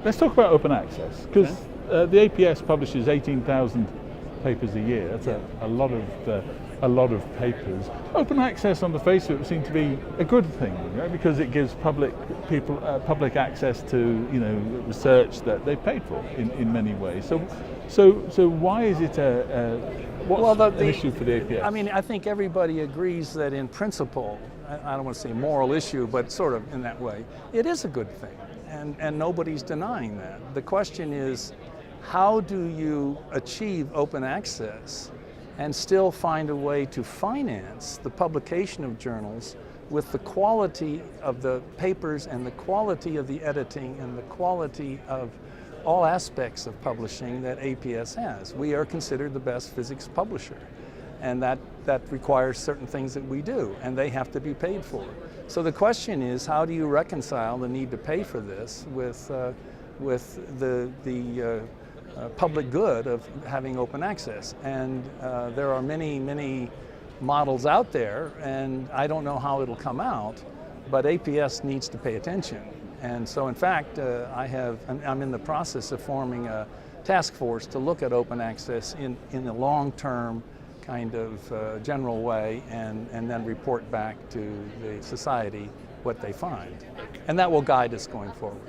Let's talk about open access, because the APS publishes 18,000 papers a year. That's a lot of papers. Open access, on the face of it, seems to be a good thing, right? Because it gives public access to research that they paid for in many ways. So why is it an issue for the APS? I mean, I think everybody agrees that in principle, I don't want to say moral issue, but sort of in that way, it is a good thing. And nobody's denying that. The question is, how do you achieve open access and still find a way to finance the publication of journals with the quality of the papers and the quality of the editing and the quality of all aspects of publishing that APS has? We are considered the best physics publisher, and that requires certain things that we do, and they have to be paid for. So the question is, how do you reconcile the need to pay for this with the public good of having open access? And there are many models out there, and I don't know how it'll come out, but APS needs to pay attention. And so in fact, I'm in the process of forming a task force to look at open access in a long-term kind of general way, and then report back to the society what they find. And that will guide us going forward.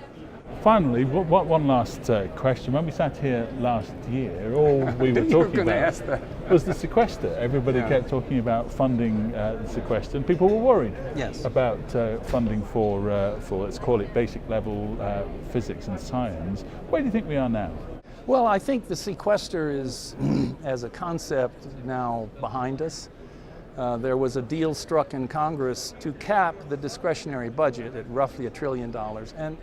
Finally, one last question. When we sat here last year, all we were talking about was the sequester. Everybody kept talking about funding the sequester, and people were worried about funding for, let's call it basic level physics and science. Where do you think we are now? Well, I think the sequester is, as a concept, now behind us. There was a deal struck in Congress to cap the discretionary budget at roughly $1 trillion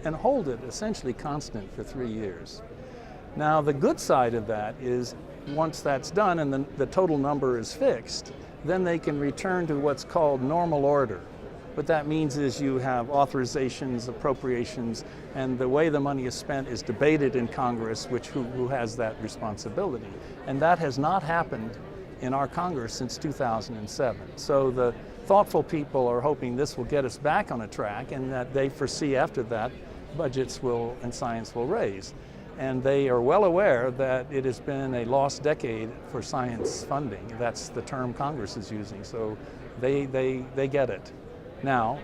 and hold it essentially constant for 3 years. Now, the good side of that is once that's done and the total number is fixed, then they can return to what's called normal order. What that means is you have authorizations, appropriations, and the way the money is spent is debated in Congress, who has that responsibility. And that has not happened in our Congress since 2007. So the thoughtful people are hoping this will get us back on a track, and that they foresee after that budgets and science will raise. And they are well aware that it has been a lost decade for science funding. That's the term Congress is using, so they get it. Now,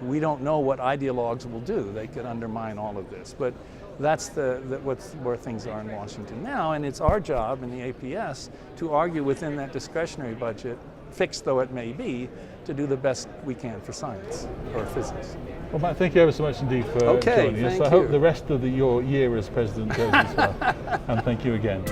we don't know what ideologues will do. They could undermine all of this, but that's where things are in Washington now, and it's our job in the APS to argue within that discretionary budget, fixed though it may be, to do the best we can for science or physics. Well, Matt, thank you ever so much indeed for joining us. I hope the rest of your year as president goes as well, and thank you again.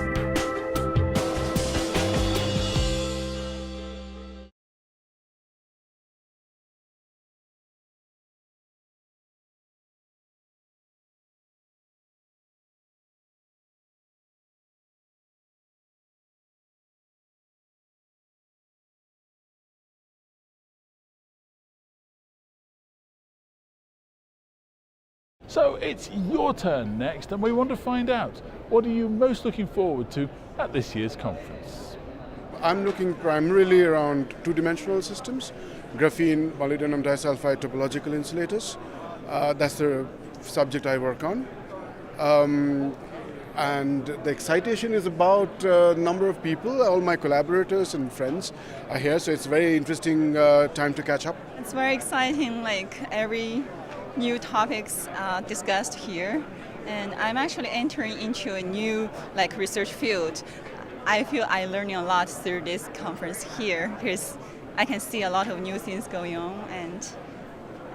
So it's your turn next, and we want to find out, what are you most looking forward to at this year's conference? I'm looking primarily around two-dimensional systems, graphene, molybdenum disulfide topological insulators. That's the subject I work on. And the excitation is about a number of people. All my collaborators and friends are here, so it's a very interesting time to catch up. It's very exciting, like every new topics discussed here, and I'm actually entering into a new research field. I feel I'm learning a lot through this conference here because I can see a lot of new things going on, and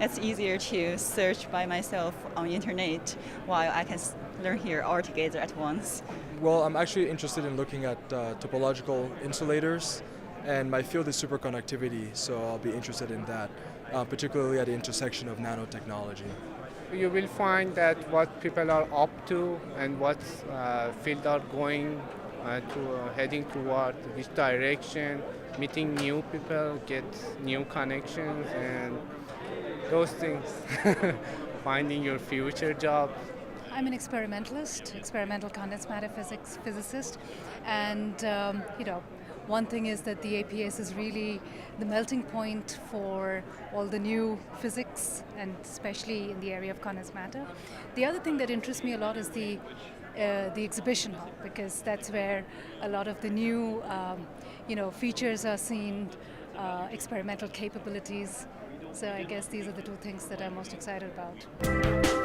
it's easier to search by myself on the internet while I can learn here all together at once. Well, I'm actually interested in looking at topological insulators, and my field is superconductivity, so I'll be interested in that. Particularly at the intersection of nanotechnology. You will find that what people are up to and what field are going heading toward, which direction, meeting new people, get new connections, and those things. Finding your future job. I'm an experimentalist, experimental condensed matter physics physicist, and One thing is that the APS is really the melting point for all the new physics, and especially in the area of condensed matter. The other thing that interests me a lot is the exhibition hall, because that's where a lot of the new features are seen, experimental capabilities. So I guess these are the two things that I'm most excited about.